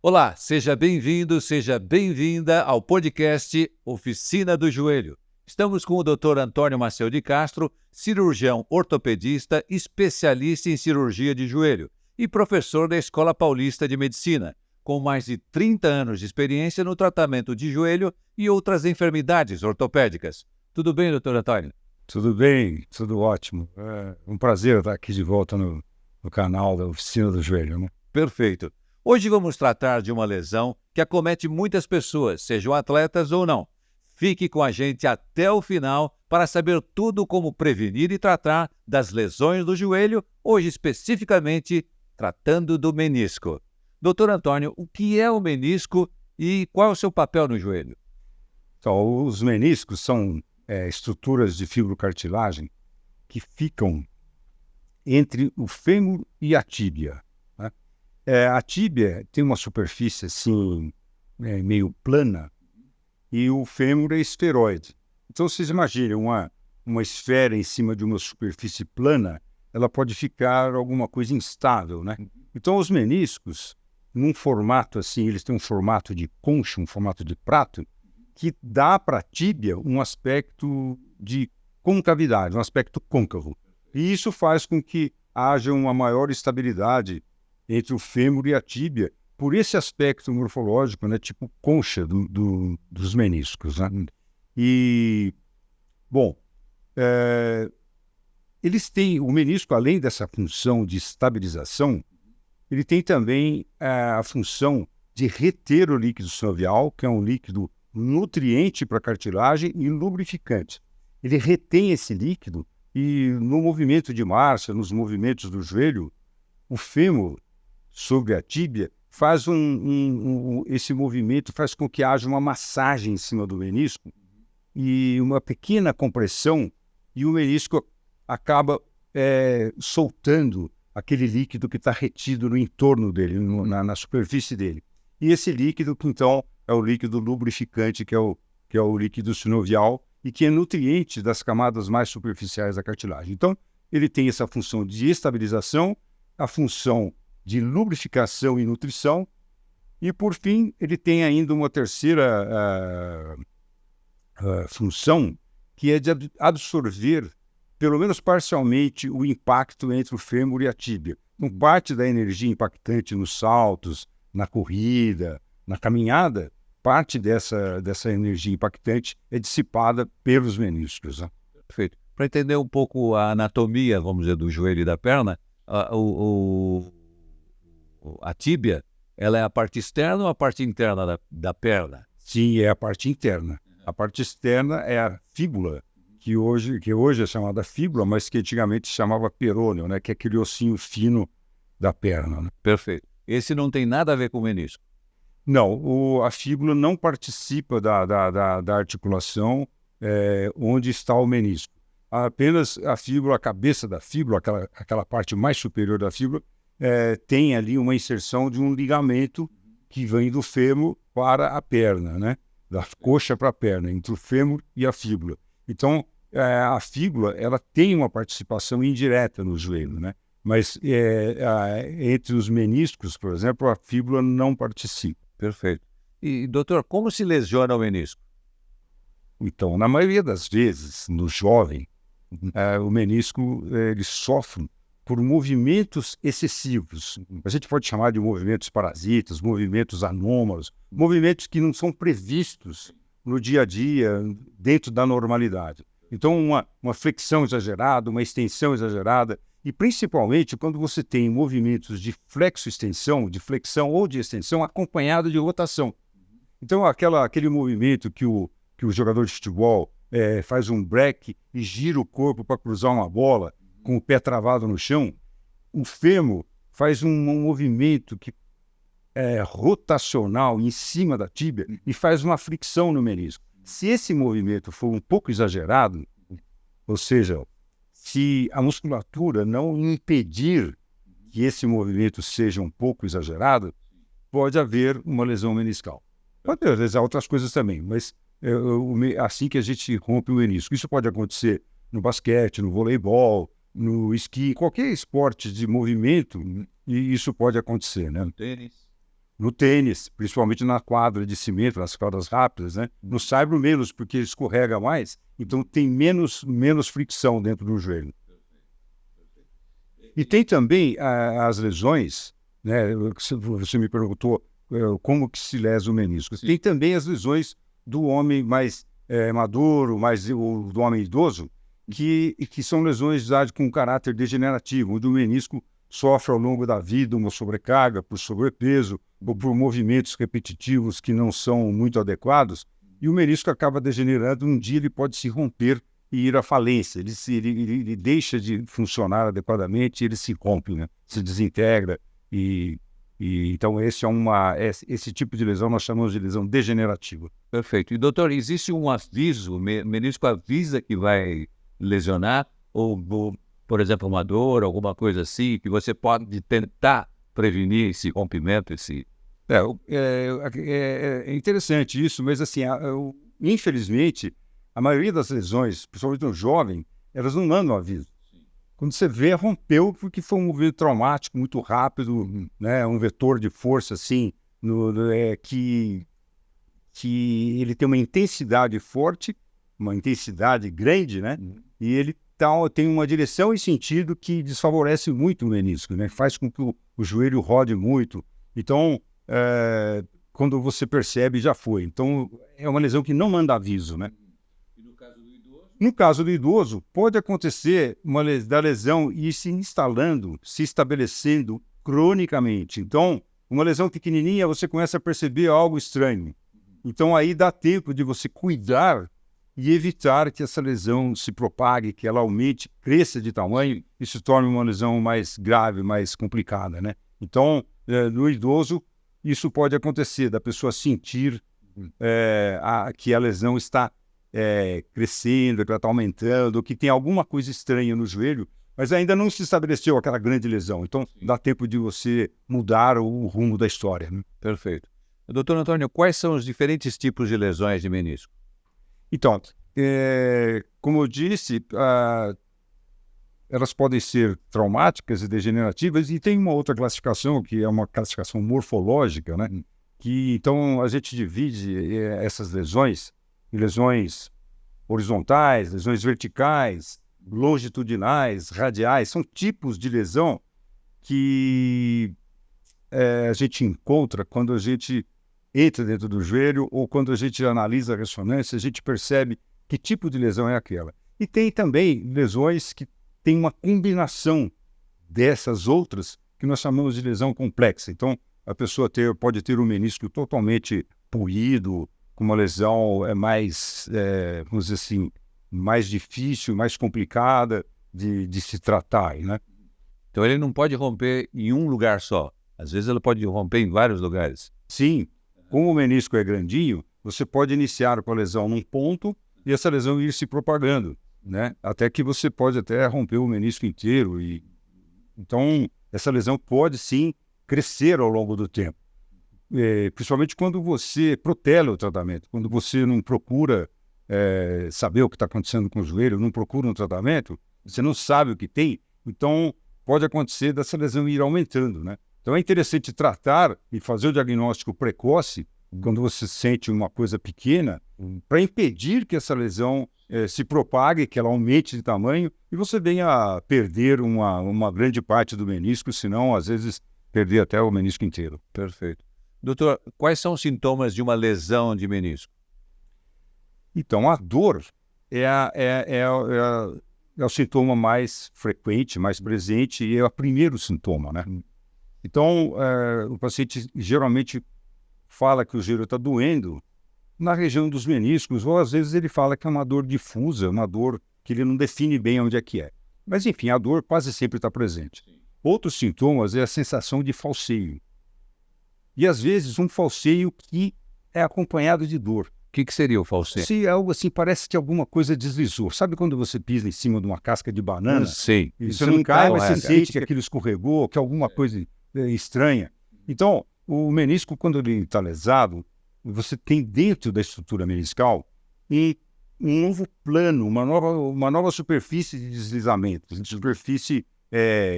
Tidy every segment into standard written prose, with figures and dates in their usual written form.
Olá, seja bem-vindo, seja bem-vinda ao podcast Oficina do Joelho. Estamos com o Dr. Antônio Maciel de Castro, cirurgião ortopedista, especialista em cirurgia de joelho e professor da Escola Paulista de Medicina, com mais de 30 anos de experiência no tratamento de joelho e outras enfermidades ortopédicas. Tudo bem, Dr. Antônio? Tudo bem, tudo ótimo. É um prazer estar aqui de volta no canal da Oficina do Joelho, né? Perfeito. Hoje vamos tratar de uma lesão que acomete muitas pessoas, sejam atletas ou não. Fique com a gente até o final para saber tudo como prevenir e tratar das lesões do joelho, hoje especificamente tratando do menisco. Doutor Antônio, o que é o menisco e qual é o seu papel no joelho? Então, os meniscos são estruturas de fibrocartilagem que ficam entre o fêmur e a tíbia, né? A tíbia tem uma superfície assim, meio plana, e o fêmur é esferoide. Então, vocês imaginem uma esfera em cima de uma superfície plana, ela pode ficar alguma coisa instável, né? Então, os meniscos, num formato assim, eles têm um formato de concha, um formato de prato, que dá para a tíbia um aspecto de concavidade, um aspecto côncavo. E isso faz com que haja uma maior estabilidade entre o fêmur e a tíbia, por esse aspecto morfológico, né, tipo concha dos meniscos, né? E, bom, eles têm, o menisco, além dessa função de estabilização, ele tem também a função de reter o líquido sinovial, que é um líquido nutriente para a cartilagem e lubrificante. Ele retém esse líquido e no movimento de marcha, nos movimentos do joelho, o fêmur sobre a tíbia faz esse movimento faz com que haja uma massagem em cima do menisco e uma pequena compressão, e o menisco acaba soltando aquele líquido que está retido no entorno dele, na superfície dele. E esse líquido, então, é o líquido lubrificante, que é o líquido sinovial, e que é nutriente das camadas mais superficiais da cartilagem. Então, ele tem essa função de estabilização, a função de lubrificação e nutrição, e, por fim, ele tem ainda uma terceira função, que é de absorver, pelo menos parcialmente, o impacto entre o fêmur e a tíbia. Então, parte da energia impactante nos saltos, na corrida, na caminhada, parte dessa energia impactante é dissipada pelos meniscos, né? Perfeito. Para entender um pouco a anatomia, vamos dizer, do joelho e da perna, a tíbia, ela é a parte externa ou a parte interna da perna? Sim, é a parte interna. A parte externa é a fíbula, que hoje é chamada fíbula, mas que antigamente se chamava perônio, né? Que é aquele ossinho fino da perna, né? Perfeito. Esse não tem nada a ver com o menisco? Não, a fíbula não participa da articulação onde está o menisco. Apenas a fíbula, a cabeça da fíbula, aquela parte mais superior da fíbula, tem ali uma inserção de um ligamento que vem do fêmur para a perna, né? Da coxa para a perna, entre o fêmur e a fíbula. Então, a fíbula, ela tem uma participação indireta no joelho, né? Mas entre os meniscos, por exemplo, a fíbula não participa. Perfeito. E, doutor, como se lesiona o menisco? Então, na maioria das vezes, no jovem, o menisco ele sofre por movimentos excessivos. A gente pode chamar de movimentos parasitas, movimentos anômalos, movimentos que não são previstos no dia a dia, dentro da normalidade. Então, uma flexão exagerada, uma extensão exagerada, e principalmente quando você tem movimentos de flexo-extensão, de flexão ou de extensão, acompanhado de rotação. Então, aquele movimento que o jogador de futebol faz um break e gira o corpo para cruzar uma bola com o pé travado no chão, o fêmur faz um movimento que é rotacional em cima da tíbia e faz uma fricção no menisco. Se esse movimento for um pouco exagerado, ou seja, se a musculatura não impedir que esse movimento seja um pouco exagerado, pode haver uma lesão meniscal. Pode haver outras coisas também, mas assim que a gente rompe o menisco. Isso pode acontecer no basquete, no voleibol, no esqui, qualquer esporte de movimento, e isso pode acontecer, né? Tênis. No tênis, principalmente na quadra de cimento, nas quadras rápidas, né? No saibro menos, porque escorrega mais, então tem menos fricção dentro do joelho. E tem também as lesões, né? Você me perguntou como que se lesa o menisco. Sim. Tem também as lesões do homem mais maduro, do homem idoso, que são lesões já com caráter degenerativo, onde o menisco sofre ao longo da vida uma sobrecarga por sobrepeso ou por movimentos repetitivos que não são muito adequados, e o menisco acaba degenerando. Um dia ele pode se romper e ir à falência. Ele deixa de funcionar adequadamente, ele se rompe, né? Se desintegra. Então esse tipo de lesão nós chamamos de lesão degenerativa. Perfeito. E doutor, existe um aviso, o menisco avisa que vai lesionar, ou por exemplo, uma dor, alguma coisa assim, que você pode tentar prevenir esse rompimento, É interessante isso, mas assim, infelizmente, a maioria das lesões, principalmente no jovem, elas não mandam aviso. Quando você vê, rompeu porque foi um movimento traumático muito rápido, né? Um vetor de força assim, que ele tem uma intensidade forte, uma intensidade grande, né? E ele tem uma direção e sentido que desfavorece muito o menisco, né? Faz com que o joelho rode muito. Então, quando você percebe, já foi. Então, é uma lesão que não manda aviso, né? E no caso do idoso? No caso do idoso, pode acontecer da lesão ir se instalando, se estabelecendo cronicamente. Então, uma lesão pequenininha, você começa a perceber algo estranho. Então, aí dá tempo de você cuidar e evitar que essa lesão se propague, que ela aumente, cresça de tamanho e se torne uma lesão mais grave, mais complicada, né? Então, no idoso, isso pode acontecer, da pessoa sentir que a lesão está crescendo, que ela está aumentando, que tem alguma coisa estranha no joelho, mas ainda não se estabeleceu aquela grande lesão. Então, dá tempo de você mudar o rumo da história, né? Perfeito. Doutor Antônio, quais são os diferentes tipos de lesões de menisco? Então, como eu disse, elas podem ser traumáticas e degenerativas, e tem uma outra classificação, que é uma classificação morfológica, né? Que, então, a gente divide essas lesões em lesões horizontais, lesões verticais, longitudinais, radiais. São tipos de lesão que a gente encontra quando a gente entra dentro do joelho ou quando a gente analisa a ressonância, a gente percebe que tipo de lesão é aquela. E tem também lesões que têm uma combinação dessas outras que nós chamamos de lesão complexa. Então, a pessoa pode ter um menisco totalmente puído, com uma lesão mais, vamos dizer assim, mais difícil, mais complicada de se tratar, né? Então, ele não pode romper em um lugar só. Às vezes, ele pode romper em vários lugares. Sim. Como o menisco é grandinho, você pode iniciar com a lesão num ponto e essa lesão ir se propagando, né? Até que você pode até romper o menisco inteiro. Então, essa lesão pode sim crescer ao longo do tempo. Principalmente quando você protela o tratamento, quando você não procura saber o que está acontecendo com o joelho, não procura um tratamento, você não sabe o que tem, então pode acontecer dessa lesão ir aumentando, né? Então é interessante tratar e fazer o diagnóstico precoce quando você sente uma coisa pequena, para impedir que essa lesão se propague, que ela aumente de tamanho e você venha a perder uma grande parte do menisco, senão às vezes perder até o menisco inteiro. Perfeito. Doutor, quais são os sintomas de uma lesão de menisco? Então, a dor é o sintoma mais frequente, mais presente e é o primeiro sintoma, né? Então, o paciente geralmente fala que o joelho está doendo na região dos meniscos, ou às vezes ele fala que é uma dor difusa, uma dor que ele não define bem onde é que é. Mas, enfim, a dor quase sempre está presente. Outros sintomas é a sensação de falseio. E, às vezes, um falseio que é acompanhado de dor. O que seria o falseio? Se é algo assim, parece que alguma coisa deslizou. Sabe quando você pisa em cima de uma casca de banana? Sim. E você não cai, mas você sente que aquilo escorregou, que alguma coisa estranha. Então, o menisco, quando ele está lesado, você tem dentro da estrutura meniscal um novo plano, uma nova superfície de deslizamento. Superfície,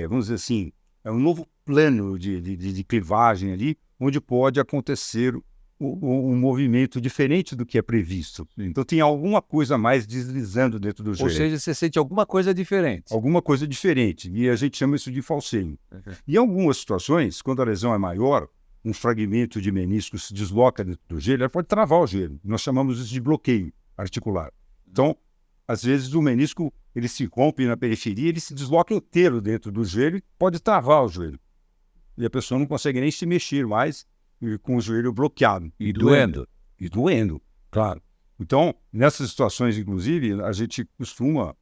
vamos dizer assim, é um novo plano de clivagem ali, onde pode acontecer um movimento diferente do que é previsto. Então tem alguma coisa a mais deslizando dentro do Ou joelho. seja, você sente alguma coisa diferente. Alguma coisa diferente, e a gente chama isso de falseio. Uhum. Em algumas situações, quando a lesão é maior, um fragmento de menisco se desloca dentro do joelho, ela pode travar o joelho. Nós chamamos isso de bloqueio articular. Então, às vezes o menisco ele se rompe na periferia, ele se desloca inteiro dentro do joelho e pode travar o joelho. E a pessoa não consegue nem se mexer mais com o joelho bloqueado. E doendo. E doendo, claro. Então, nessas situações, inclusive, a gente costuma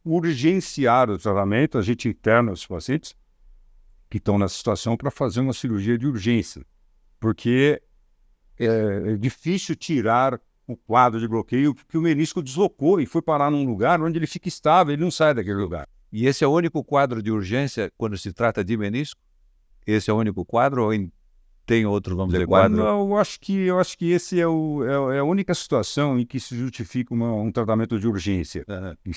urgenciar o tratamento, a gente interna os pacientes que estão nessa situação para fazer uma cirurgia de urgência, porque é difícil tirar o quadro de bloqueio, porque o menisco deslocou e foi parar num lugar onde ele fica estável, ele não sai daquele lugar. E esse é o único quadro de urgência quando se trata de menisco? Esse é o único quadro ou tem outro, vamos dizer, quadro? Não, eu acho que esse é a única situação em que se justifica um tratamento de urgência,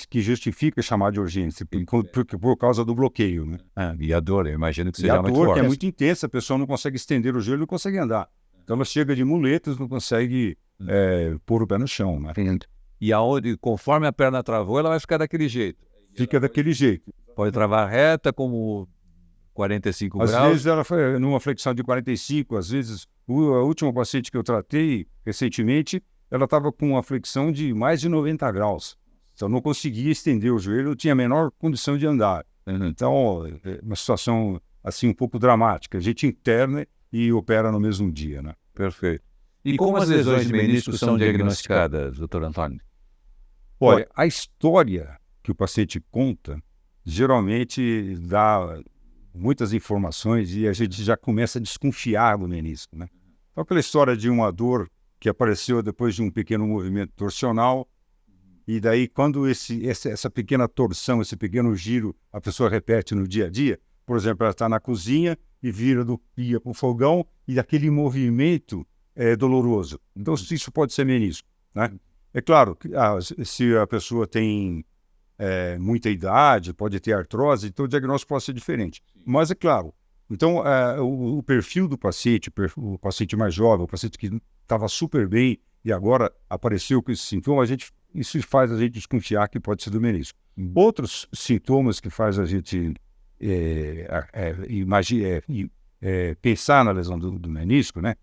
que justifica chamar de urgência, por causa do bloqueio. Né? E a dor, eu imagino que E seja a muito dor, forte. que é muito intensa, a pessoa não consegue estender o joelho, não consegue andar. Então ela chega de muletas, não consegue pôr o pé no chão. Né? E conforme a perna travou, ela vai ficar daquele jeito. Fica daquele jeito. Pode travar reta, como 45 Às graus. vezes ela foi numa flexão de 45, às vezes a última paciente que eu tratei recentemente, ela estava com uma flexão de mais de 90 graus. Então não conseguia estender o joelho, tinha a menor condição de andar. Então é uma situação assim um pouco dramática. A gente interna e opera no mesmo dia. Né? Perfeito. E como as lesões de menisco são diagnosticadas, doutor Antônio? Olha, a história que o paciente conta geralmente dá muitas informações e a gente já começa a desconfiar do menisco. Né? Então, aquela história de uma dor que apareceu depois de um pequeno movimento torsional, e daí quando essa pequena torção, esse pequeno giro, a pessoa repete no dia a dia, por exemplo, ela está na cozinha e vira do pia para o fogão e aquele movimento é doloroso. Então, isso pode ser menisco. Né? É claro que se a pessoa tem muita idade, pode ter artrose, então o diagnóstico pode ser diferente. Mas é claro, então o perfil do paciente, o paciente mais jovem, o paciente que estava super bem e agora apareceu com esse sintoma, isso faz a gente desconfiar que pode ser do menisco. Outros sintomas que faz a gente pensar na lesão do menisco, né?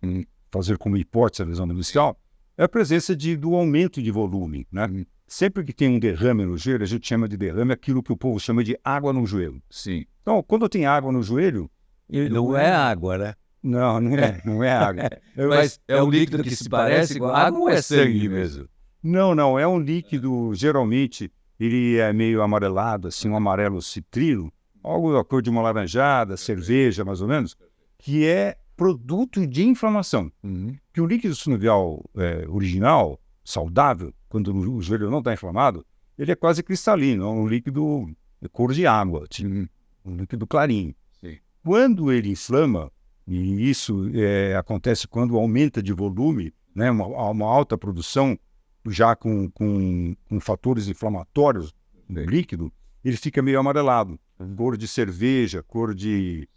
Fazer como hipótese a lesão meniscal, é a presença do aumento de volume. Né? Sempre que tem um derrame no joelho, a gente chama de derrame aquilo que o povo chama de água no joelho. Sim. Então, quando tem água no joelho... Não é água, né? Não é água. Mas é um líquido que se parece com água ou é sangue mesmo? Não, é um líquido, geralmente, ele é meio amarelado, assim, um amarelo citrino, algo da cor de uma laranjada, cerveja, mais ou menos, que é produto de inflamação. Que o líquido sinovial original, saudável, quando o joelho não está inflamado, ele é quase cristalino, é um líquido de cor de água, um líquido clarinho. Sim. Quando ele inflama, e isso acontece quando aumenta de volume, né, uma alta produção, já com fatores inflamatórios no líquido, ele fica meio amarelado, cor de cerveja, cor de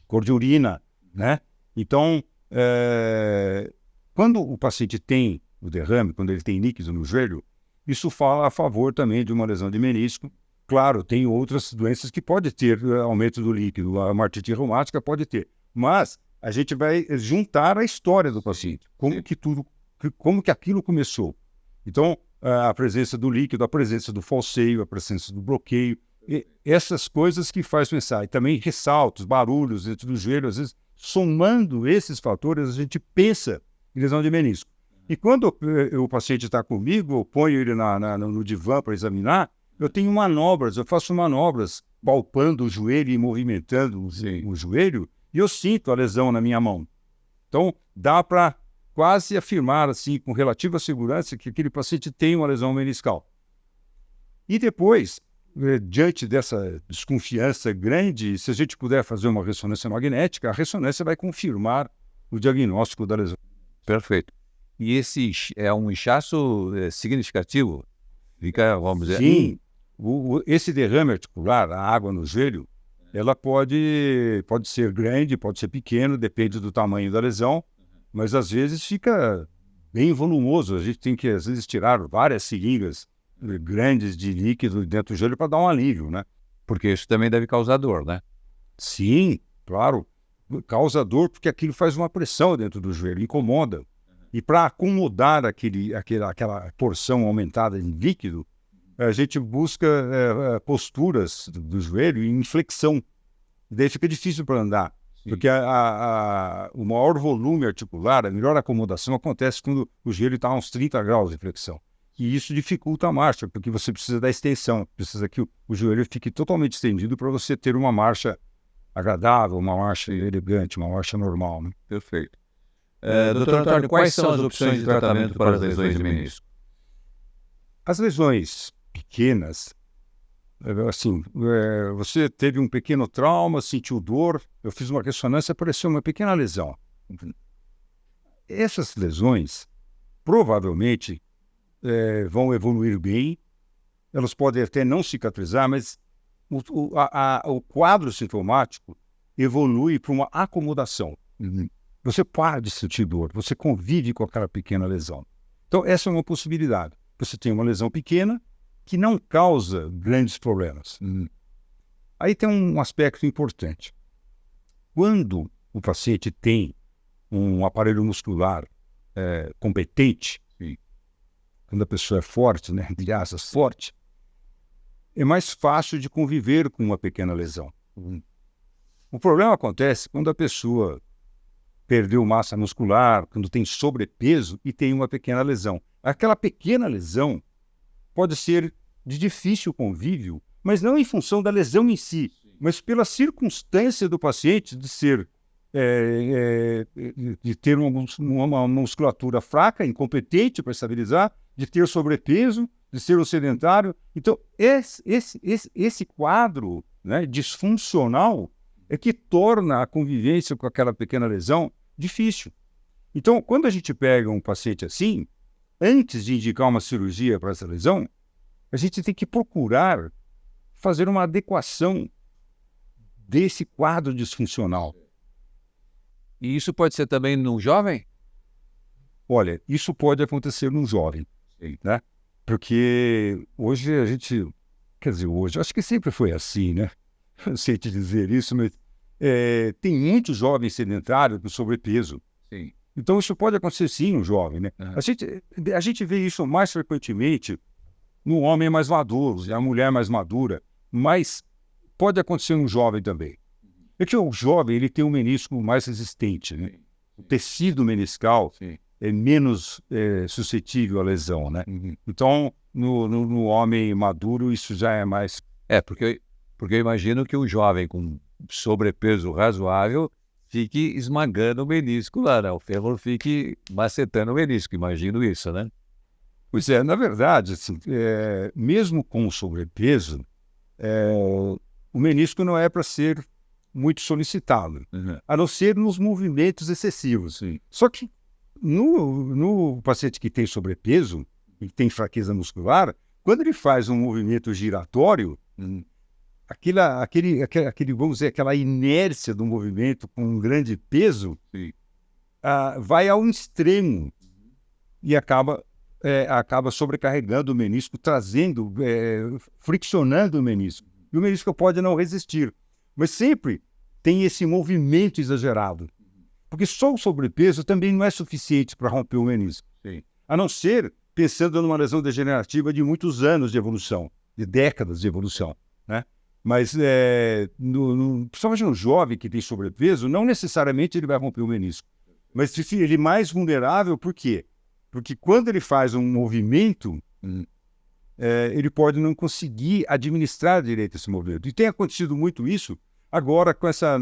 urina. Né? Então, quando o paciente tem o derrame, quando ele tem líquido no joelho, isso fala a favor também de uma lesão de menisco. Claro, tem outras doenças que pode ter aumento do líquido, a artrite reumática pode ter, mas a gente vai juntar a história do paciente, como que aquilo começou. Então, a presença do líquido, a presença do falseio, a presença do bloqueio, essas coisas que faz pensar. E também ressaltos, barulhos dentro do joelho, às vezes, somando esses fatores, a gente pensa em lesão de menisco. E quando o paciente está comigo, eu ponho ele no divã para examinar, eu faço manobras palpando o joelho e movimentando o joelho, e eu sinto a lesão na minha mão. Então, dá para quase afirmar, assim, com relativa segurança, que aquele paciente tem uma lesão meniscal. E depois, diante dessa desconfiança grande, se a gente puder fazer uma ressonância magnética, a ressonância vai confirmar o diagnóstico da lesão. Perfeito. E esse é um inchaço significativo? Fica, vamos dizer... Sim. Esse derrame articular, a água no joelho, ela pode ser grande, pode ser pequena, depende do tamanho da lesão, mas às vezes fica bem volumoso. A gente tem que, às vezes, tirar várias seringas grandes de líquido dentro do joelho para dar um alívio, né? Porque isso também deve causar dor, né? Sim, claro, causa dor porque aquilo faz uma pressão dentro do joelho, incomoda. E para acomodar aquela porção aumentada de líquido, a gente busca posturas do joelho em flexão. Daí fica difícil para andar, porque o maior volume articular, a melhor acomodação acontece quando o joelho está a uns 30 graus de flexão. E isso dificulta a marcha, porque você precisa da extensão, precisa que o joelho fique totalmente estendido para você ter uma marcha agradável, uma marcha elegante, uma marcha normal, né? Perfeito. Doutor Antônio, quais são as opções de tratamento para as lesões de menisco? As lesões pequenas, assim, você teve um pequeno trauma, sentiu dor, eu fiz uma ressonância, apareceu uma pequena lesão. Essas lesões, provavelmente, vão evoluir bem, elas podem até não cicatrizar, mas o quadro sintomático evolui para uma acomodação. Você para de sentir dor, você convive com aquela pequena lesão. Então, essa é uma possibilidade. Você tem uma lesão pequena que não causa grandes problemas. Aí tem um aspecto importante. Quando o paciente tem um aparelho muscular competente, quando a pessoa é forte, né, de asas forte, é mais fácil de conviver com uma pequena lesão. O problema acontece quando a pessoa perdeu massa muscular, quando tem sobrepeso e tem uma pequena lesão. Aquela pequena lesão pode ser de difícil convívio, mas não em função da lesão em si, mas pela circunstância do paciente de ser de ter uma musculatura fraca, incompetente para estabilizar, de ter sobrepeso, de ser um sedentário. Então, esse quadro, né, disfuncional é que torna a convivência com aquela pequena lesão difícil. Então, quando a gente pega um paciente assim, antes de indicar uma cirurgia para essa lesão, a gente tem que procurar fazer uma adequação desse quadro disfuncional. E isso pode ser também num jovem? Olha, isso pode acontecer num jovem, né? Porque hoje a gente, quer dizer, hoje, acho que sempre foi assim, né? Não sei te dizer isso, mas tem muitos jovens sedentários com sobrepeso. Sim. Então isso pode acontecer sim no jovem, né? A gente vê isso mais frequentemente no homem mais maduro, na mulher mais madura, mas pode acontecer no jovem também. É que o jovem ele tem um menisco mais resistente, né? O tecido meniscal é menos suscetível à lesão, né? Então, no homem maduro, isso já é mais... Porque eu imagino que um jovem com sobrepeso razoável fique esmagando o menisco lá, né? O fêmur fique macetando o menisco, imagino isso, né? Pois é, na verdade, assim, mesmo com o sobrepeso, o menisco não é para ser muito solicitado, a não ser nos movimentos excessivos. Só que no paciente que tem sobrepeso e tem fraqueza muscular, quando ele faz um movimento giratório, vamos dizer, aquela inércia do movimento com um grande peso, vai ao extremo e acaba sobrecarregando o menisco, friccionando o menisco. E o menisco pode não resistir. Mas sempre tem esse movimento exagerado. Porque só o sobrepeso também não é suficiente para romper o menisco. A não ser pensando numa lesão degenerativa de muitos anos de evolução, de décadas de evolução, né? Mas, principalmente no jovem que tem sobrepeso, não necessariamente ele vai romper o menisco. Mas ele é mais vulnerável, por quê? Porque quando ele faz um movimento, ele pode não conseguir administrar direito esse movimento. E tem acontecido muito isso agora com essa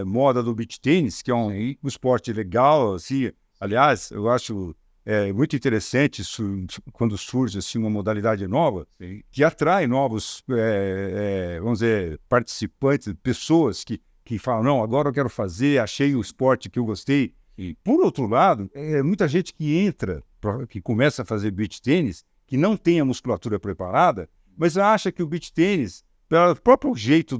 moda do beach tennis, que é um esporte legal, assim. Aliás, eu acho muito interessante quando surge assim, uma modalidade nova, que atrai novos, vamos dizer, participantes, pessoas que falam, não, agora eu quero fazer, achei o esporte que eu gostei. Por outro lado, muita gente que começa a fazer beach tennis, que não tem a musculatura preparada, mas acha que o beach tennis pelo próprio jeito o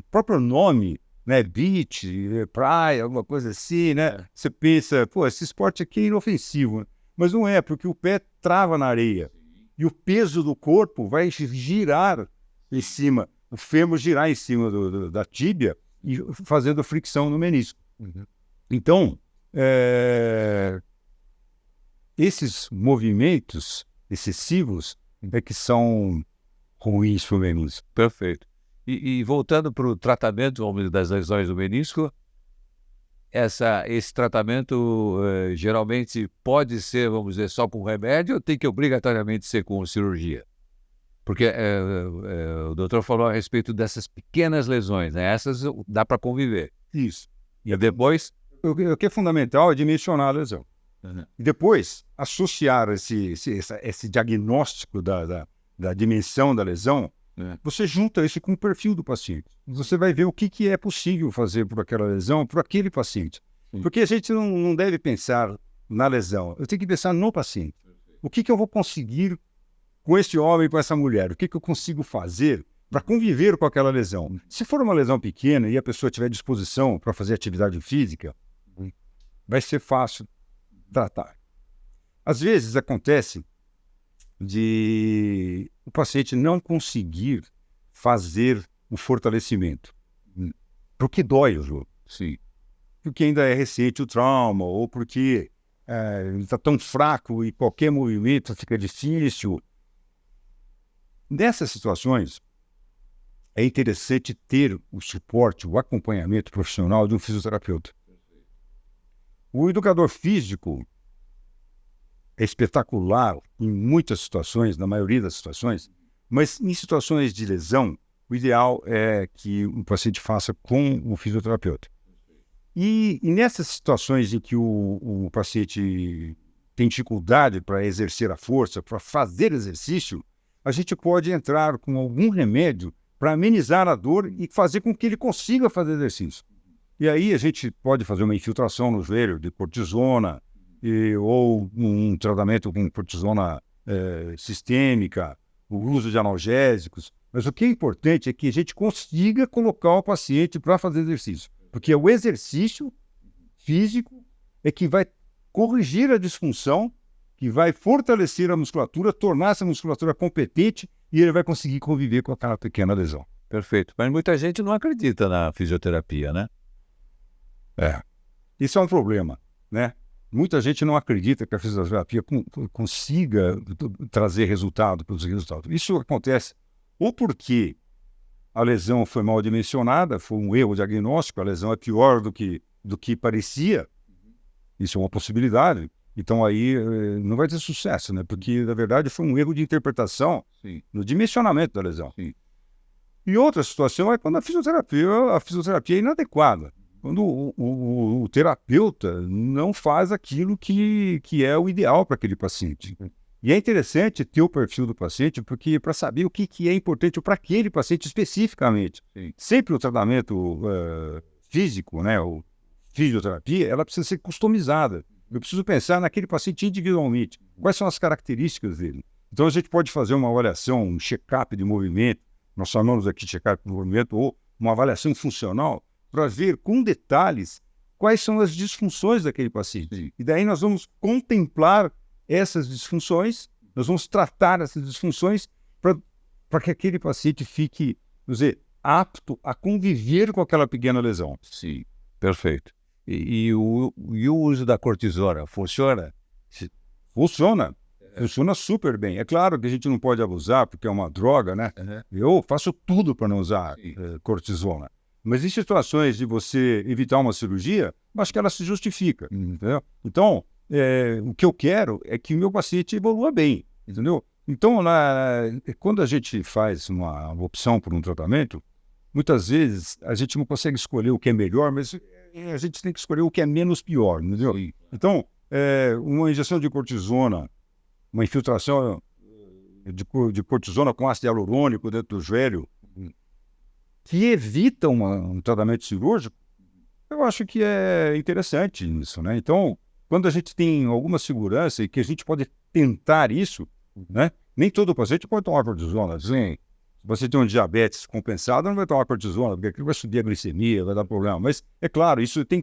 próprio nome, né? Beach, praia, alguma coisa assim, né? Você pensa, pô, esse esporte aqui é inofensivo, né? Mas não é, porque o pé trava na areia e o peso do corpo vai girar em cima, o fêmur girar em cima da tíbia e fazendo fricção no menisco. Então, esses movimentos excessivos é que são ruins para o menisco. Perfeito. E voltando para o tratamento, vamos dizer, das lesões do menisco, esse tratamento geralmente pode ser, vamos dizer, só com remédio ou tem que obrigatoriamente ser com cirurgia? Porque o doutor falou a respeito dessas pequenas lesões, né? Essas dá para conviver. Isso. E depois... O que é fundamental é dimensionar a lesão. E depois, associar esse diagnóstico da dimensão da lesão, você junta isso com o perfil do paciente. Você vai ver o que é possível fazer por aquela lesão, por aquele paciente. Porque a gente não deve pensar na lesão, eu tenho que pensar no paciente. O que eu vou conseguir com esse homem, com essa mulher? O que eu consigo fazer para conviver com aquela lesão? Se for uma lesão pequena e a pessoa tiver disposição para fazer atividade física, vai ser fácil tratar. Às vezes acontece de o paciente não conseguir fazer o fortalecimento, porque dói o jogo. Sim. Porque ainda é recente o trauma, ou porque ele está tão fraco e qualquer movimento fica difícil. Nessas situações, é interessante ter o suporte, o acompanhamento profissional de um fisioterapeuta. O educador físico é espetacular em muitas situações, na maioria das situações, mas em situações de lesão, o ideal é que o paciente faça com o fisioterapeuta. E nessas situações em que o paciente tem dificuldade para exercer a força, para fazer exercício, a gente pode entrar com algum remédio para amenizar a dor e fazer com que ele consiga fazer exercício. E aí a gente pode fazer uma infiltração no joelho de cortisona, ou um tratamento com cortisona sistêmica, o uso de analgésicos. Mas o que é importante é que a gente consiga colocar o paciente para fazer exercício. Porque o exercício físico é que vai corrigir a disfunção, que vai fortalecer a musculatura, tornar essa musculatura competente e ele vai conseguir conviver com aquela pequena lesão. Perfeito. Mas muita gente não acredita na fisioterapia, né? Isso é um problema, né? Muita gente não acredita que a fisioterapia consiga trazer resultado, produzir resultado. Isso acontece ou porque a lesão foi mal dimensionada, foi um erro diagnóstico, a lesão é pior do que parecia. Isso é uma possibilidade. Então aí não vai ter sucesso, né? Porque, na verdade, foi um erro de interpretação no dimensionamento da lesão. Sim. E outra situação é quando a fisioterapia é inadequada. Quando o terapeuta não faz aquilo que é o ideal para aquele paciente. E é interessante ter o perfil do paciente para saber o que é importante para aquele paciente especificamente. Sim. Sempre o tratamento físico, né, o fisioterapia, ela precisa ser customizada. Eu preciso pensar naquele paciente individualmente. Quais são as características dele? Então a gente pode fazer uma avaliação, um check-up de movimento, nós chamamos aqui de check-up de movimento, ou uma avaliação funcional, para ver com detalhes quais são as disfunções daquele paciente. Sim. E daí nós vamos contemplar essas disfunções, nós vamos tratar essas disfunções para que aquele paciente fique, vamos dizer, apto a conviver com aquela pequena lesão. Sim, perfeito. E o uso da cortisona funciona? Funciona. Funciona super bem. É claro que a gente não pode abusar, porque é uma droga, né? Eu faço tudo para não usar cortisona. Mas em situações de você evitar uma cirurgia, acho que ela se justifica. Entendeu? Então, o que eu quero é que o meu paciente evolua bem. Entendeu? Então, quando a gente faz uma opção por um tratamento, muitas vezes a gente não consegue escolher o que é melhor, mas a gente tem que escolher o que é menos pior. Entendeu? Sim. Então, uma injeção de cortisona, uma infiltração de cortisona com ácido hialurônico dentro do joelho, que evita um tratamento cirúrgico, eu acho que é interessante isso, né? Então, quando a gente tem alguma segurança e que a gente pode tentar isso, né? Nem todo paciente pode tomar cortisona. Sim. Se você tem um diabetes compensado, não vai tomar cortisona, porque aquilo vai subir a glicemia, vai dar problema. Mas, é claro, a gente tem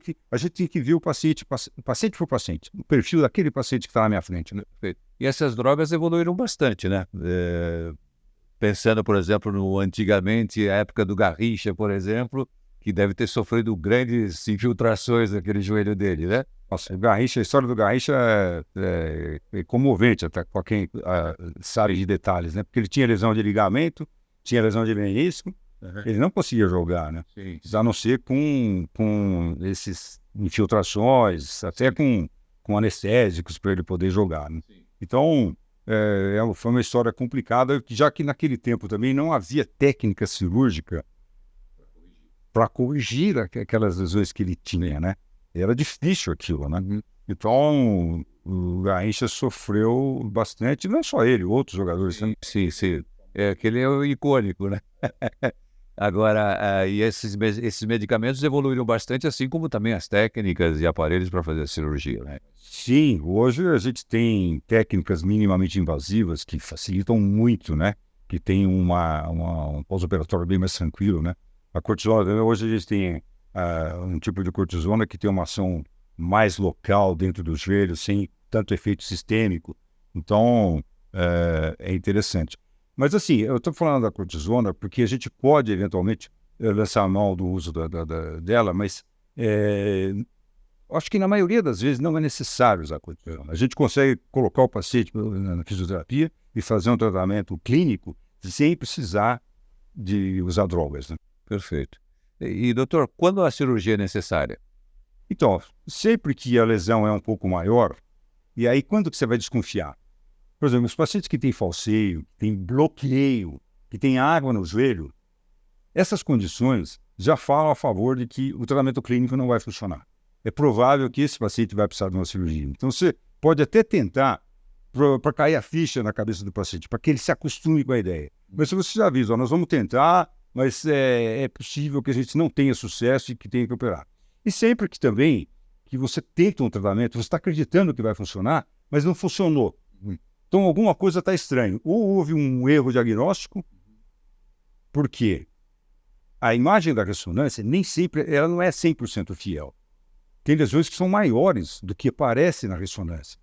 que ver o paciente por paciente, o perfil daquele paciente que está na minha frente. Né? E essas drogas evoluíram bastante, né? Pensando, por exemplo, no antigamente, a época do Garrincha, por exemplo, que deve ter sofrido grandes infiltrações naquele joelho dele, né? Nossa, a história do Garrincha é comovente, até para quem sabe de detalhes, né? Porque ele tinha lesão de ligamento, tinha lesão de menisco, ele não conseguia jogar, né? Sim. A não ser com esses infiltrações, até com anestésicos para ele poder jogar, né? Então, foi uma história complicada, já que naquele tempo também não havia técnica cirúrgica para corrigir aquelas lesões que ele tinha, né? Era difícil aquilo, né? Então, o Garrincha sofreu bastante, não é só ele, outros jogadores. Né? Sim. Aquele é o icônico, né? Agora, e esses medicamentos evoluíram bastante, assim como também as técnicas e aparelhos para fazer a cirurgia, né? Sim, hoje a gente tem técnicas minimamente invasivas que facilitam muito, né? Que tem um pós-operatório bem mais tranquilo, né? A cortisona, hoje a gente tem um tipo de cortisona que tem uma ação mais local dentro do joelho, sem tanto efeito sistêmico. Então, é interessante. Mas assim, eu estou falando da cortisona porque a gente pode, eventualmente, lançar a mão do uso dela, mas acho que na maioria das vezes não é necessário usar cortisona. A gente consegue colocar o paciente na fisioterapia e fazer um tratamento clínico sem precisar de usar drogas, né? Perfeito. E, doutor, quando a cirurgia é necessária? Então, sempre que a lesão é um pouco maior, e aí quando que você vai desconfiar? Por exemplo, os pacientes que têm falseio, que têm bloqueio, que têm água no joelho, essas condições já falam a favor de que o tratamento clínico não vai funcionar. É provável que esse paciente vai precisar de uma cirurgia. Então, você pode até tentar para cair a ficha na cabeça do paciente, para que ele se acostume com a ideia. Mas se você já avisa, nós vamos tentar, mas é possível que a gente não tenha sucesso e que tenha que operar. E sempre que também que você tenta um tratamento, você está acreditando que vai funcionar, mas não funcionou. Então alguma coisa está estranha. Ou houve um erro diagnóstico, porque a imagem da ressonância nem sempre, ela não é 100% fiel. Tem lesões que são maiores do que aparece na ressonância.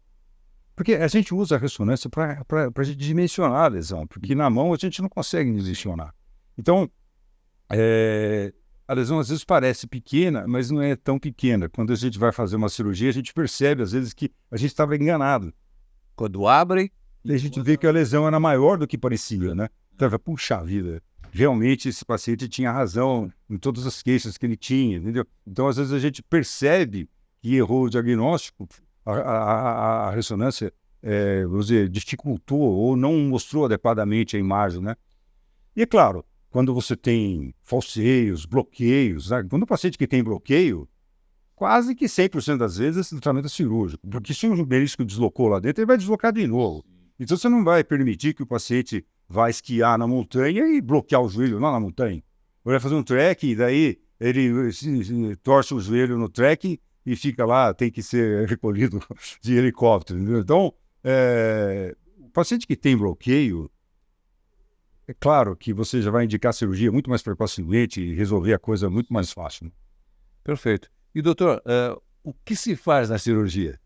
Porque a gente usa a ressonância para a gente dimensionar a lesão, porque na mão a gente não consegue dimensionar. Então, a lesão às vezes parece pequena, mas não é tão pequena. Quando a gente vai fazer uma cirurgia, a gente percebe às vezes que a gente estava enganado. Quando abre, a gente vê que a lesão era maior do que parecia, né? Então, puxa vida, realmente esse paciente tinha razão em todas as queixas que ele tinha, entendeu? Então, às vezes a gente percebe que errou o diagnóstico, a ressonância, vamos dizer, dificultou ou não mostrou adequadamente a imagem, né? E é claro, quando você tem falseios, bloqueios, né? Quando o paciente que tem bloqueio, quase que 100% das vezes o tratamento é cirúrgico, porque se um menisco deslocou lá dentro, ele vai deslocar de novo. Então você não vai permitir que o paciente vá esquiar na montanha e bloquear o joelho lá na montanha. Ele vai fazer um trek e daí ele torce o joelho no trek e fica lá, tem que ser recolhido de helicóptero. Entendeu? Então, o paciente que tem bloqueio, é claro que você já vai indicar cirurgia muito mais precocemente e resolver a coisa muito mais fácil. Né? Perfeito. E, doutor, o que se faz na cirurgia?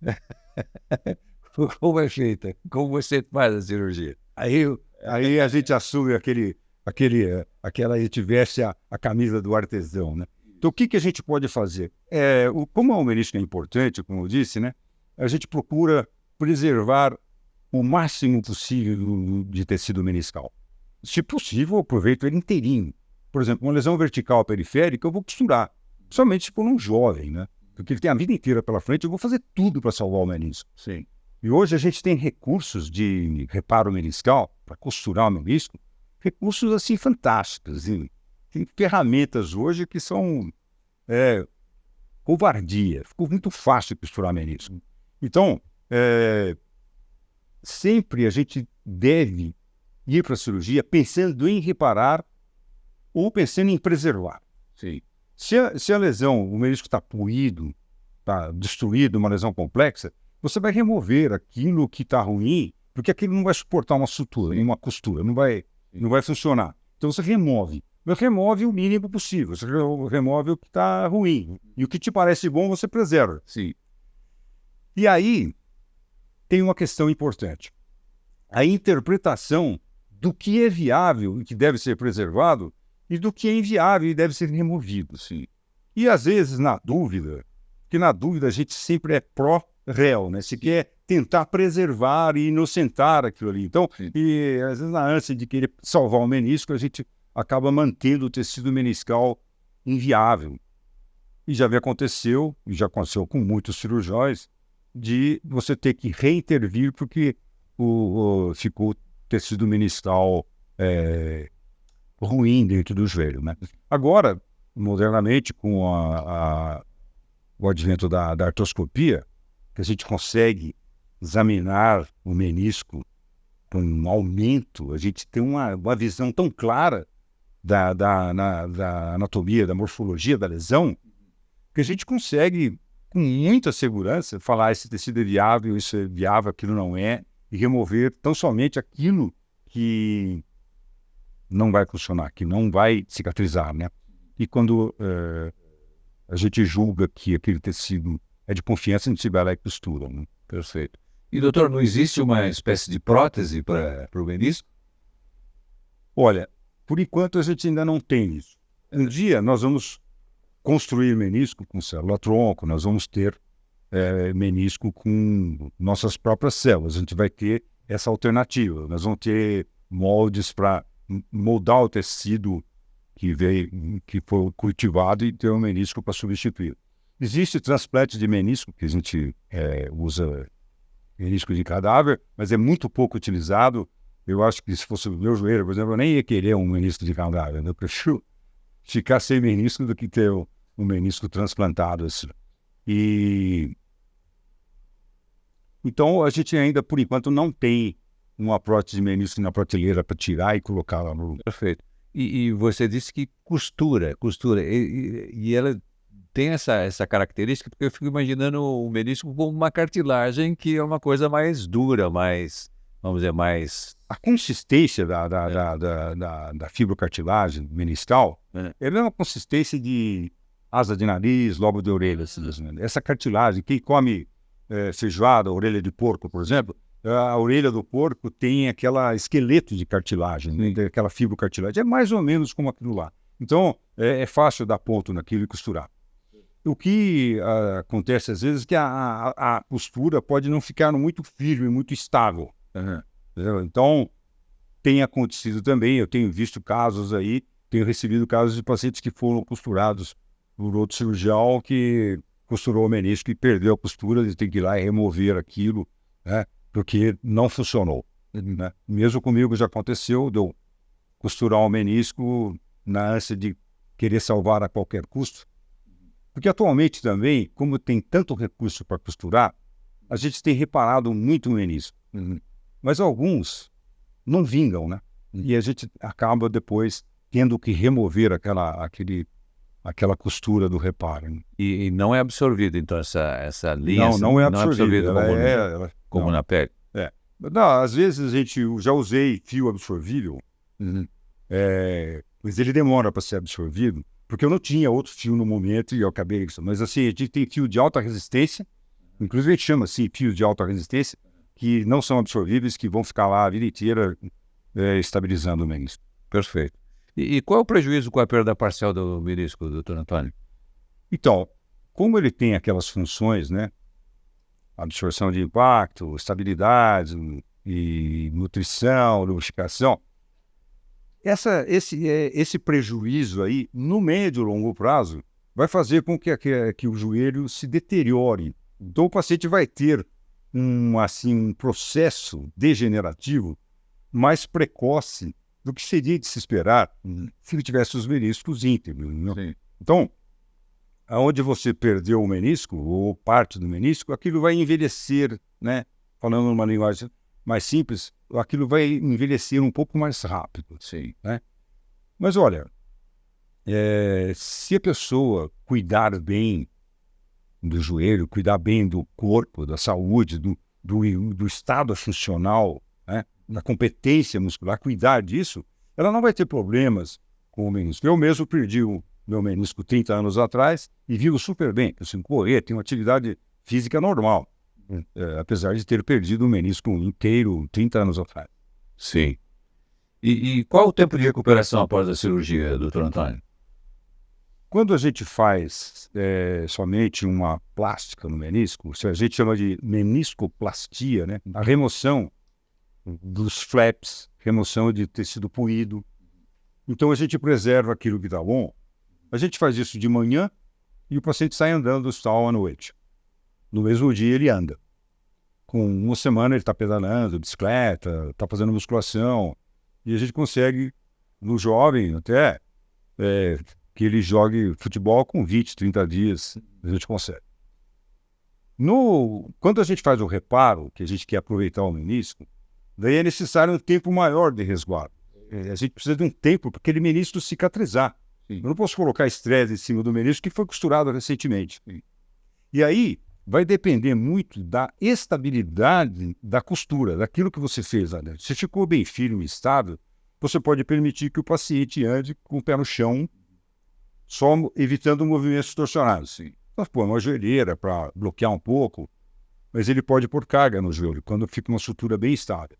Como é feita? Como você faz a cirurgia? Aí a gente assume aquela a gente veste a camisa do artesão, né? Então, o que a gente pode fazer? Como o menisco é importante, como eu disse, né? A gente procura preservar o máximo possível de tecido meniscal. Se possível, eu aproveito ele inteirinho. Por exemplo, uma lesão vertical periférica, eu vou costurar. Somente se for um jovem, né? Porque ele tem a vida inteira pela frente, eu vou fazer tudo para salvar o menisco. Sim. E hoje a gente tem recursos de reparo meniscal, para costurar o menisco, recursos assim fantásticos. Hein? Tem ferramentas hoje que são covardia. Ficou muito fácil costurar menisco. Então, sempre a gente deve ir para a cirurgia pensando em reparar ou pensando em preservar. Sim. Se a lesão, o menisco está puído, está destruído, uma lesão complexa, você vai remover aquilo que está ruim, porque aquilo não vai suportar uma sutura, uma costura, não vai funcionar. Então você remove. Mas remove o mínimo possível, você remove o que está ruim. E o que te parece bom, você preserva. Sim. E aí tem uma questão importante. A interpretação do que é viável e que deve ser preservado e do que é inviável e deve ser removido. Sim. E às vezes, na dúvida a gente sempre é pró-réu, né? Se quer tentar preservar e inocentar aquilo ali. Então, e às vezes na ânsia de querer salvar o menisco, a gente acaba mantendo o tecido meniscal inviável. E já aconteceu com muitos cirurgiões, de você ter que reintervir porque ficou o tecido meniscal ruim dentro do joelho, né? Agora, modernamente, com o advento da artroscopia, que a gente consegue examinar o menisco com um aumento, a gente tem uma visão tão clara da anatomia, da morfologia da lesão, que a gente consegue, com muita segurança, falar esse tecido é viável, isso é viável, aquilo não é, e remover tão somente aquilo que não vai funcionar, que não vai cicatrizar, né? E quando a gente julga que aquele tecido é de confiança, a gente vai lá e costura, né? Perfeito. E, doutor, não existe uma espécie de prótese para o menisco? Olha, por enquanto a gente ainda não tem isso. Um dia nós vamos construir menisco com célula-tronco, nós vamos ter menisco com nossas próprias células. A gente vai ter essa alternativa. Nós vamos ter moldes para moldar o tecido que foi cultivado e ter um menisco para substituir. Existe transplante de menisco, que a gente usa menisco de cadáver, mas é muito pouco utilizado. Eu acho que se fosse o meu joelho, por exemplo, eu nem ia querer um menisco de cadáver. Eu prefiro ficar sem menisco do que ter um menisco transplantado. Assim. Então, a gente ainda, por enquanto, não tem uma prótese de menisco na prateleira para tirar e colocar lá no... Perfeito. E você disse que costura, e ela tem essa característica, porque eu fico imaginando o menisco como uma cartilagem que é uma coisa mais dura, mais, vamos dizer, mais... A consistência da fibrocartilagem meniscal é uma consistência de asa de nariz, lobo de orelha. Assim, essa cartilagem, quem come feijoada, orelha de porco, por exemplo, a orelha do porco tem aquela esqueleto de cartilagem, né, aquela fibrocartilagem. É mais ou menos como aquilo lá. Então, é fácil dar ponto naquilo e costurar. O que acontece às vezes é que a costura pode não ficar muito firme, muito estável. Então, tem acontecido também, eu tenho visto casos aí, tenho recebido casos de pacientes que foram costurados por outro cirurgião que costurou o menisco e perdeu a costura, ele tem que ir lá e remover aquilo, né, porque não funcionou. Né? Mesmo comigo já aconteceu de eu costurar o menisco na ânsia de querer salvar a qualquer custo. Porque atualmente também, como tem tanto recurso para costurar, a gente tem reparado muito no menisco. Mas alguns não vingam, né? E a gente acaba depois tendo que remover aquela costura do reparo. Né? E não é absorvida, então, essa linha? Não é absorvida. Como na pele? Não, às vezes eu já usei fio absorvível, mas ele demora para ser absorvido, porque eu não tinha outro fio no momento e eu acabei isso. Mas assim, a gente tem fio de alta resistência, inclusive a gente chama assim, fios de alta resistência, que não são absorvíveis, que vão ficar lá a vida inteira estabilizando o menisco. Perfeito. E qual é o prejuízo com a perda parcial do menisco, doutor Antônio? Então, como ele tem aquelas funções, né? Absorção de impacto, estabilidade e nutrição, lubrificação, esse prejuízo aí, no médio e longo prazo, vai fazer com que o joelho se deteriore. Então, o paciente vai ter um processo degenerativo mais precoce do que seria de se esperar se ele tivesse os meniscos íntegros. Né? Então, aonde você perdeu o menisco, ou parte do menisco, aquilo vai envelhecer, né? Falando numa linguagem mais simples, aquilo vai envelhecer um pouco mais rápido. Sim. Né? Mas olha, se a pessoa cuidar bem do joelho, cuidar bem do corpo, da saúde, do estado funcional né, na competência muscular, cuidar disso, ela não vai ter problemas com o menisco. Eu mesmo perdi o meu menisco 30 anos atrás e vivo super bem. Assim, correr, tenho uma atividade física normal, apesar de ter perdido o menisco inteiro 30 anos atrás. Sim. E qual o tempo de recuperação após a cirurgia, doutor Antônio? Quando a gente faz somente uma plástica no menisco, a gente chama de meniscoplastia, né? A remoção dos flaps, remoção de tecido poído. Então a gente preserva aquilo que está bom. A gente faz isso de manhã e o paciente sai andando do hospital à noite. No mesmo dia ele anda. Com uma semana ele está pedalando, bicicleta, está fazendo musculação. E a gente consegue, no jovem até, que ele jogue futebol com 20, 30 dias, a gente consegue. Quando a gente faz o reparo, que a gente quer aproveitar o menisco, daí é necessário um tempo maior de resguardo. A gente precisa de um tempo para aquele menisco cicatrizar. Sim. Eu não posso colocar estresse em cima do menisco que foi costurado recentemente. Sim. E aí vai depender muito da estabilidade da costura, daquilo que você fez lá dentro. Se ficou bem firme e estável, você pode permitir que o paciente ande com o pé no chão, só evitando movimentos torcionados. Sim. Nós põe uma joelheira para bloquear um pouco, mas ele pode pôr carga no joelho, quando fica uma sutura bem estável.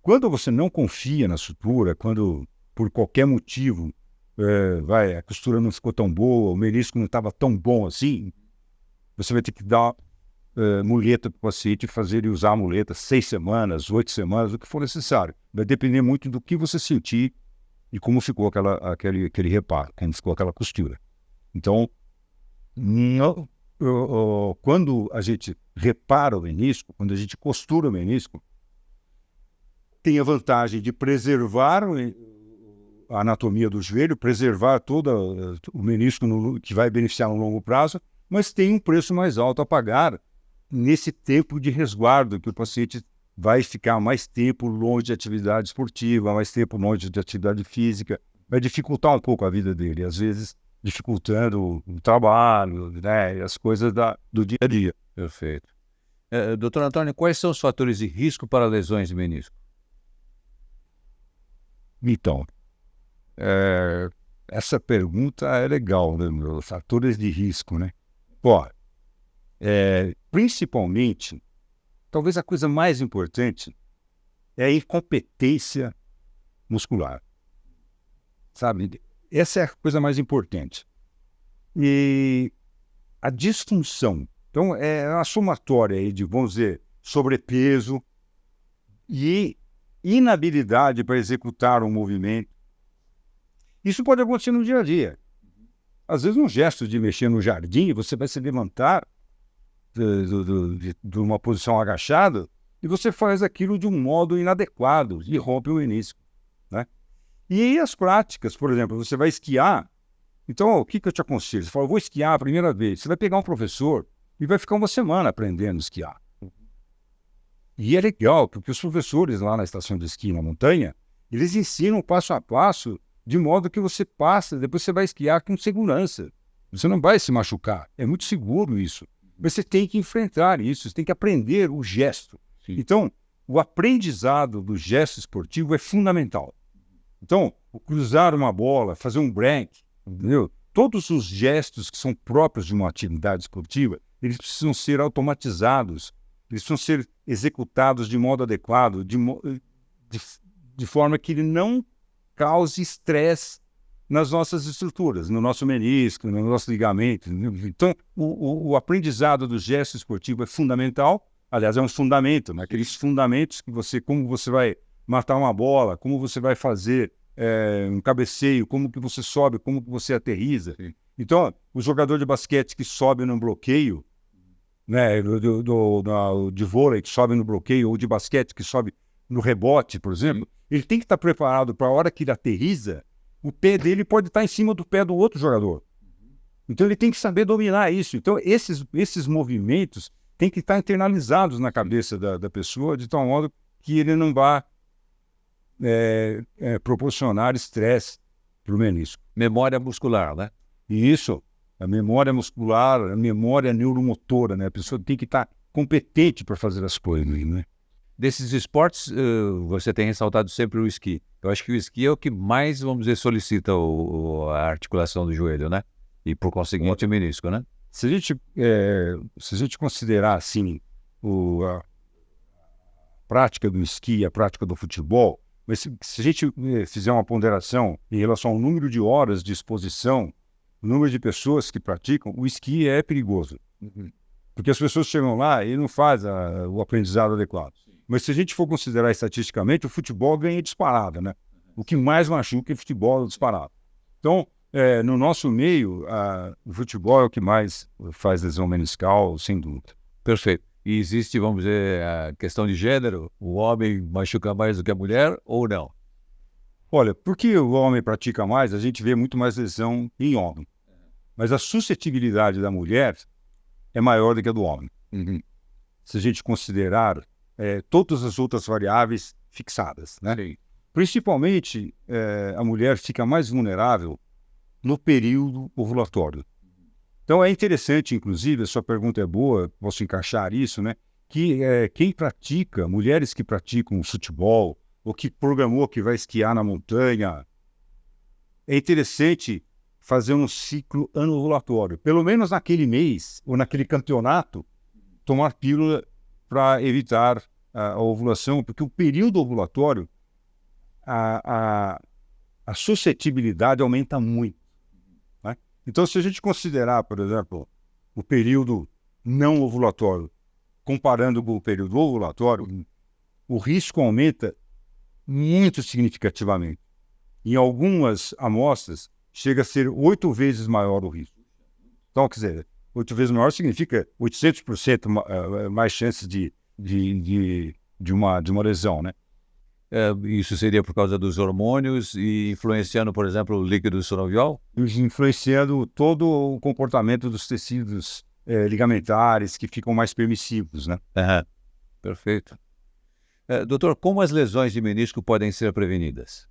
Quando você não confia na sutura, quando por qualquer motivo a costura não ficou tão boa, o menisco não estava tão bom assim, você vai ter que dar muleta para o paciente e fazer ele usar a muleta 6 semanas, 8 semanas, o que for necessário. Vai depender muito do que você sentir e como ficou aquele reparo, como ficou aquela costura. Então, quando a gente repara o menisco, quando a gente costura o menisco, tem a vantagem de preservar a anatomia do joelho, preservar todo o menisco que vai beneficiar no longo prazo, mas tem um preço mais alto a pagar nesse tempo de resguardo, que o paciente vai ficar mais tempo longe de atividade esportiva, mais tempo longe de atividade física, vai dificultar um pouco a vida dele, às vezes dificultando o trabalho, né, as coisas do dia a dia. Perfeito. Doutor Antônio, quais são os fatores de risco para lesões de menisco? Então, essa pergunta é legal, né, os fatores de risco, né? Bom, principalmente, talvez a coisa mais importante é a incompetência muscular, sabe? Essa é a coisa mais importante. E a disfunção, então é uma somatória aí de, vamos dizer, sobrepeso e inabilidade para executar um movimento. Isso pode acontecer no dia a dia. Às vezes um gesto de mexer no jardim, você vai se levantar de uma posição agachada e você faz aquilo de um modo inadequado e rompe o menisco, né? E aí as práticas, por exemplo, você vai esquiar, então o que eu te aconselho? Você fala, eu vou esquiar a primeira vez, você vai pegar um professor e vai ficar uma semana aprendendo a esquiar. E é legal, porque os professores lá na estação de esqui na montanha, eles ensinam passo a passo, de modo que você passa, depois você vai esquiar com segurança. Você não vai se machucar, é muito seguro isso. Mas você tem que enfrentar isso, você tem que aprender o gesto. Sim. Então, o aprendizado do gesto esportivo é fundamental. Então, o cruzar uma bola, fazer um break, entendeu? Todos os gestos que são próprios de uma atividade esportiva, eles precisam ser automatizados, eles precisam ser executados de modo adequado, de forma que ele não cause estresse nas nossas estruturas, no nosso menisco, no nosso ligamento. Então, o aprendizado do gesto esportivo é fundamental. Aliás, é um fundamento, né? Aqueles fundamentos que como você vai matar uma bola, como você vai fazer um cabeceio, como que você sobe, como que você aterriza. Sim. Então, o jogador de basquete que sobe no bloqueio, né, de vôlei que sobe no bloqueio, ou de basquete que sobe no rebote, por exemplo, ele tem que estar preparado para a hora que ele aterriza, o pé dele pode estar em cima do pé do outro jogador. Então ele tem que saber dominar isso. Então esses movimentos têm que estar internalizados na cabeça da pessoa, de tal modo que ele não vá proporcionar estresse para o menisco. Memória muscular, né? E isso, a memória muscular, a memória neuromotora, né? A pessoa tem que estar competente para fazer as coisas, né? Desses esportes, você tem ressaltado sempre o esqui. Eu acho que o esqui é o que mais, vamos dizer, solicita a articulação do joelho, né? E, por conseguinte, o menisco, né? Se a gente considerar, assim, a prática do esqui e a prática do futebol, mas se a gente fizer uma ponderação em relação ao número de horas de exposição, o número de pessoas que praticam, o esqui é perigoso. Porque as pessoas chegam lá e não fazem o aprendizado adequado. Mas se a gente for considerar estatisticamente, o futebol ganha disparado, né? O que mais machuca é futebol disparado. Então, no nosso meio, o futebol é o que mais faz lesão meniscal, sem dúvida. Perfeito. E existe, vamos dizer, a questão de gênero? O homem machuca mais do que a mulher ou não? Olha, porque o homem pratica mais, a gente vê muito mais lesão em homem. Mas a suscetibilidade da mulher é maior do que a do homem. Se a gente considerar todas as outras variáveis fixadas, né? Sim. Principalmente, a mulher fica mais vulnerável no período ovulatório. Então é interessante, inclusive, a sua pergunta é boa, posso encaixar isso, né? Que quem pratica, mulheres que praticam futebol, ou que programou que vai esquiar na montanha, é interessante fazer um ciclo anovulatório. Pelo menos naquele mês, ou naquele campeonato, tomar pílula para evitar a ovulação, porque o período ovulatório, a suscetibilidade aumenta muito. Né? Então, se a gente considerar, por exemplo, o período não ovulatório, comparando com o período ovulatório, o risco aumenta muito significativamente. Em algumas amostras, chega a ser 8 vezes maior o risco. Então, quer dizer, 8 vezes maior significa 800% mais chances de uma lesão, né? Isso seria por causa dos hormônios e influenciando, por exemplo, o líquido sinovial? Influenciando todo o comportamento dos tecidos ligamentares que ficam mais permissivos, né? Perfeito. Doutor, como as lesões de menisco podem ser prevenidas?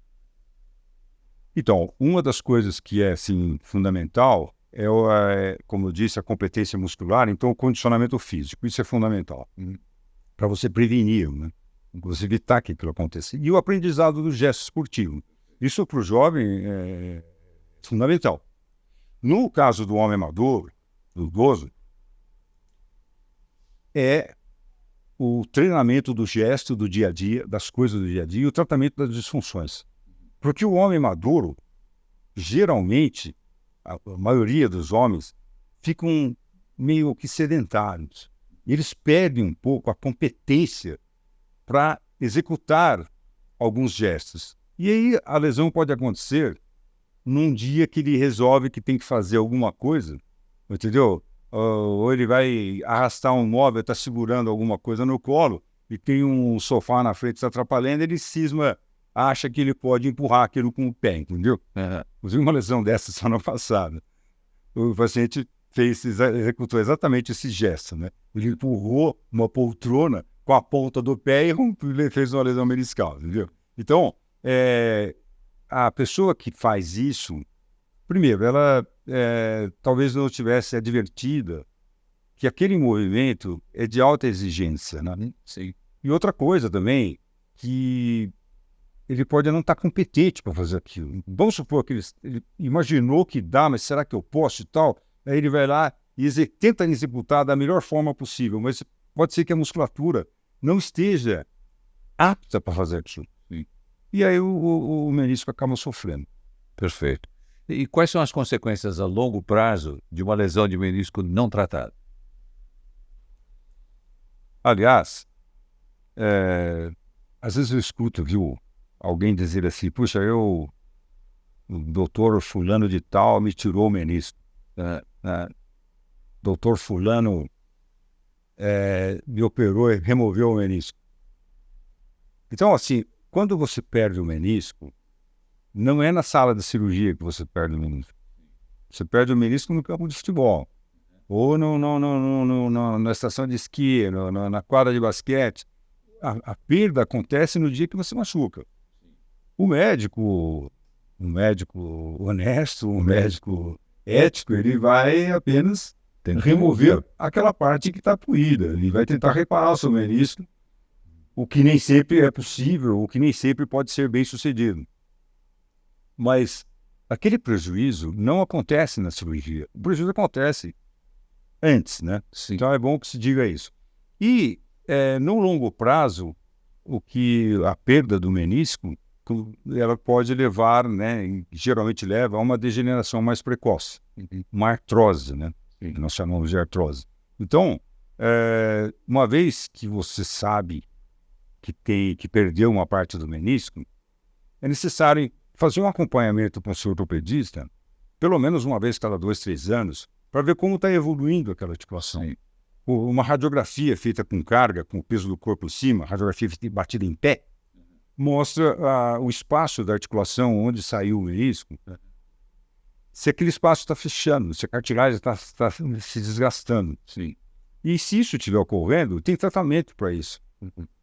Então, uma das coisas que é assim, fundamental é, como eu disse, a competência muscular, então o condicionamento físico. Isso é fundamental para você prevenir, né? Você evitar que aquilo aconteça. E o aprendizado do gesto esportivo. Isso para o jovem é fundamental. No caso do homem maduro, do idoso, é o treinamento do gesto do dia a dia, das coisas do dia a dia e o tratamento das disfunções. Porque o homem maduro, geralmente, a maioria dos homens, ficam meio que sedentários. Eles perdem um pouco a competência para executar alguns gestos. E aí a lesão pode acontecer num dia que ele resolve que tem que fazer alguma coisa, entendeu? Ou ele vai arrastar um móvel, está segurando alguma coisa no colo e tem um sofá na frente, está atrapalhando, ele cisma, acha que ele pode empurrar aquilo com o pé, entendeu? Eu vi uma lesão dessa semana passada. O paciente executou exatamente esse gesto, né? Ele empurrou uma poltrona com a ponta do pé e fez uma lesão meniscal, entendeu? Então, a pessoa que faz isso, primeiro, ela talvez não tivesse advertida que aquele movimento é de alta exigência, né? Sim. E outra coisa também, que ele pode não estar competente para fazer aquilo. Vamos supor que ele imaginou que dá, mas será que eu posso e tal? Aí ele vai lá e tenta executar da melhor forma possível, mas pode ser que a musculatura não esteja apta para fazer aquilo. Sim. E aí o menisco acaba sofrendo. Perfeito. E quais são as consequências a longo prazo de uma lesão de menisco não tratada? Aliás, às vezes eu escuto, viu, alguém dizer assim, puxa, o doutor fulano de tal me tirou o menisco. Doutor fulano me operou e removeu o menisco. Então, assim, quando você perde o menisco, não é na sala de cirurgia que você perde o menisco. Você perde o menisco no campo de futebol. Ou na estação de esqui, na quadra de basquete. A perda acontece no dia que você machuca. O médico honesto, um médico ético, ele vai apenas remover aquela parte que está puída. Ele vai tentar reparar o seu menisco o que nem sempre é possível, o que nem sempre pode ser bem sucedido. Mas aquele prejuízo não acontece na cirurgia. O prejuízo acontece antes, né? Sim. Então é bom que se diga isso. E no longo prazo, a perda do menisco, ela pode levar, né? E geralmente leva a uma degeneração mais precoce, uma artrose, né? Que nós chamamos de artrose. Então, uma vez que você sabe que perdeu uma parte do menisco, é necessário fazer um acompanhamento com o seu ortopedista, pelo menos uma vez cada 2, 3 anos, para ver como está evoluindo aquela articulação. Sim. Uma radiografia feita com carga, com o peso do corpo em cima, radiografia batida em pé, mostra o espaço da articulação onde saiu o menisco, se aquele espaço está fechando, se a cartilagem está se desgastando. Sim. E se isso estiver ocorrendo, tem tratamento para isso.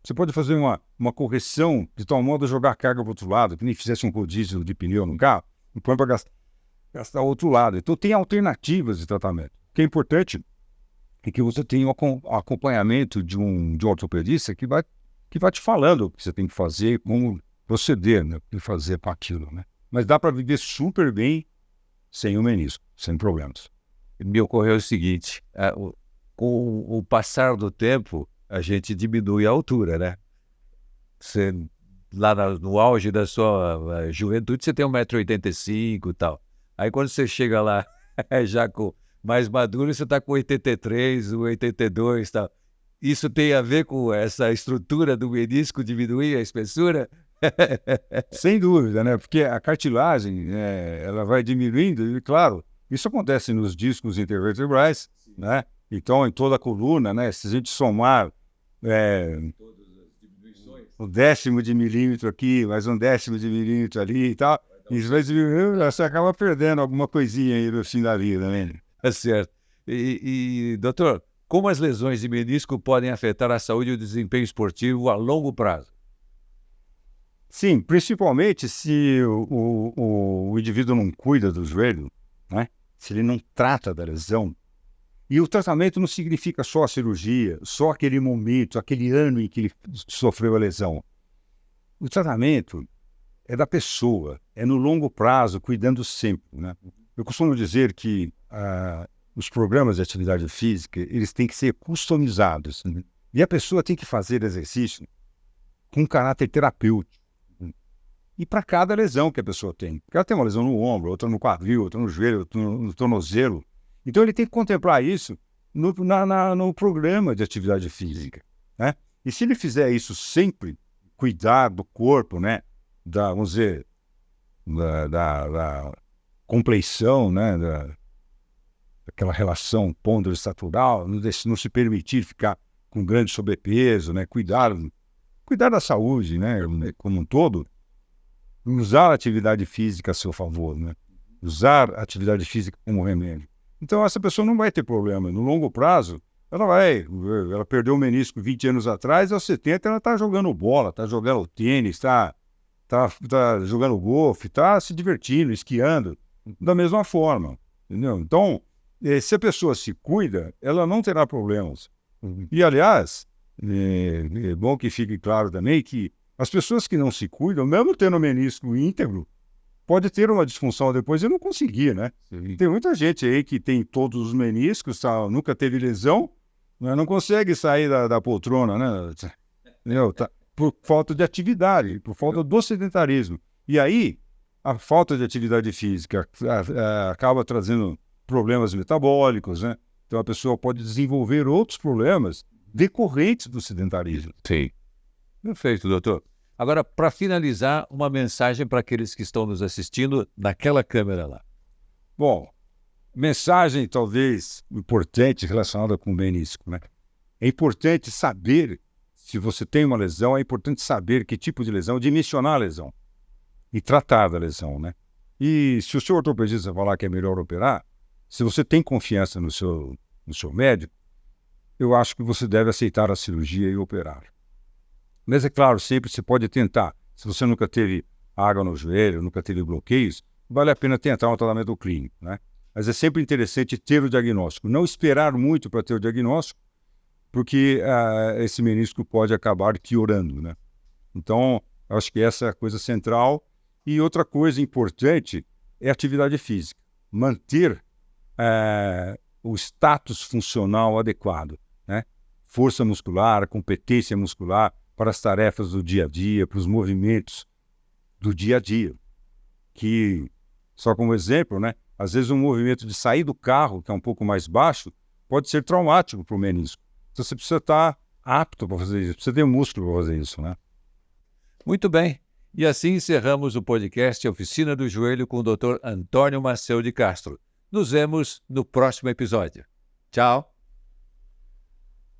Você pode fazer uma correção de tal modo a jogar a carga para o outro lado, que nem fizesse um rodízio de pneu no carro, e põe para gastar o outro lado. Então tem alternativas de tratamento. O que é importante é que você tenha um acompanhamento de um ortopedista que vai te falando o que você tem que fazer, como proceder, né? O que fazer com aquilo, né? Mas dá para viver super bem sem o menisco, sem problemas. Me ocorreu o seguinte, com o passar do tempo, a gente diminui a altura, né? Você, lá no auge da sua juventude, você tem 1,85 m e tal. Aí quando você chega lá, já mais maduro, você está com 83, 82 e tal. Isso tem a ver com essa estrutura do menisco diminuir a espessura? Sem dúvida, né? Porque a cartilagem, ela vai diminuindo e, claro, isso acontece nos discos intervertebrais, né? Então, em toda a coluna, né? Se a gente somar um décimo de milímetro aqui, mais um décimo de milímetro ali e tal, isso vai diminuindo, você acaba perdendo alguma coisinha aí no fim da vida, né? É certo. Doutor, como as lesões de menisco podem afetar a saúde e o desempenho esportivo a longo prazo? Sim, principalmente se o indivíduo não cuida do joelho, né? Se ele não trata da lesão. E o tratamento não significa só a cirurgia, só aquele momento, aquele ano em que ele sofreu a lesão. O tratamento é da pessoa, é no longo prazo, cuidando sempre, né? Eu costumo dizer que os programas de atividade física, eles têm que ser customizados. Né? E a pessoa tem que fazer exercício com caráter terapêutico. E para cada lesão que a pessoa tem. Porque ela tem uma lesão no ombro, outra no quadril, outra no joelho, outra no tornozelo. Então ele tem que contemplar isso no programa de atividade física. Né? E se ele fizer isso sempre, cuidar do corpo, né? Vamos dizer, da compleição, né? Daquela relação pôndero-estatural, não se permitir ficar com grande sobrepeso, né? Cuidar da saúde, né? Como um todo, usar a atividade física a seu favor, né? Usar a atividade física como remédio. Então, essa pessoa não vai ter problema. No longo prazo, ela perdeu o menisco 20 anos atrás, aos 70 ela está jogando bola, está jogando tênis, está jogando golfe, está se divertindo, esquiando, da mesma forma. Entendeu? Então, se a pessoa se cuida, ela não terá problemas. E, aliás, é bom que fique claro também que as pessoas que não se cuidam, mesmo tendo o menisco íntegro, pode ter uma disfunção depois e não conseguir, né? Sim. Tem muita gente aí que tem todos os meniscos, nunca teve lesão, né? Não consegue sair da poltrona, né? Entendeu? Por falta de atividade, por falta do sedentarismo. E aí, a falta de atividade física acaba trazendo problemas metabólicos, né? Então a pessoa pode desenvolver outros problemas decorrentes do sedentarismo. Sim. Perfeito, doutor. Agora, para finalizar, uma mensagem para aqueles que estão nos assistindo naquela câmera lá. Bom, mensagem talvez importante relacionada com o menisco, né? É importante saber, se você tem uma lesão, é importante saber que tipo de lesão, dimensionar a lesão e tratar da lesão, né? E se o seu ortopedista falar que é melhor operar, se você tem confiança no seu médico, eu acho que você deve aceitar a cirurgia e operar. Mas é claro, sempre você pode tentar. Se você nunca teve água no joelho, nunca teve bloqueios, vale a pena tentar um tratamento clínico, né? Mas é sempre interessante ter o diagnóstico. Não esperar muito para ter o diagnóstico, porque esse menisco pode acabar piorando, né? Então, eu acho que essa é a coisa central. E outra coisa importante é a atividade física. Manter o status funcional adequado, né? Força muscular, competência muscular para as tarefas do dia a dia, para os movimentos do dia a dia. Que, só como exemplo, né? Às vezes um movimento de sair do carro, que é um pouco mais baixo, pode ser traumático para o menisco. Então você precisa estar apto para fazer isso, precisa ter músculo para fazer isso, né? Muito bem. E assim encerramos o podcast Oficina do Joelho com o Dr. Antônio Maceu de Castro. Nos vemos no próximo episódio. Tchau!